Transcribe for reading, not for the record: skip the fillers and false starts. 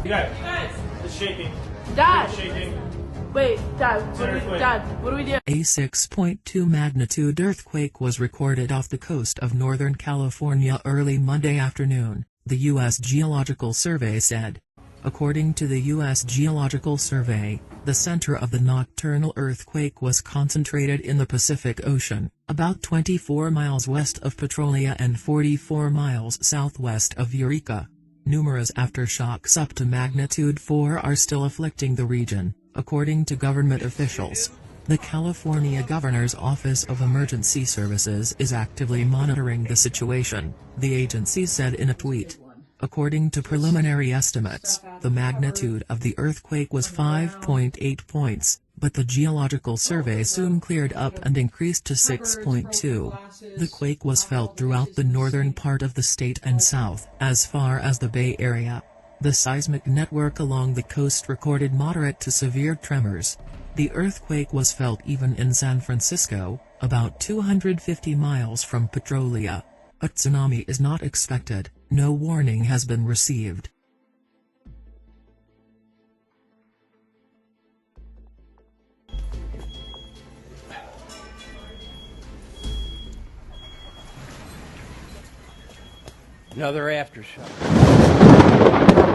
Dad, it's shaking. Dad! It's shaking. Wait, Dad, what do we do? A 6.2 magnitude earthquake was recorded off the coast of Northern California early Monday afternoon, the U.S. Geological Survey said. According to the U.S. Geological Survey, the center of the nocturnal earthquake was concentrated in the Pacific Ocean, about 24 miles west of Petrolia and 44 miles southwest of Eureka. Numerous aftershocks up to magnitude 4 are still afflicting the region, according to government officials. The California Governor's Office of Emergency Services is actively monitoring the situation, the agency said in a tweet. According to preliminary estimates, the magnitude of the earthquake was 5.8 points, but the Geological Survey soon cleared up and increased to 6.2. The quake was felt throughout the northern part of the state and south, as far as the Bay Area. The seismic network along the coast recorded moderate to severe tremors. The earthquake was felt even in San Francisco, about 250 miles from Petrolia. A tsunami is not expected. No warning has been received. Another aftershock.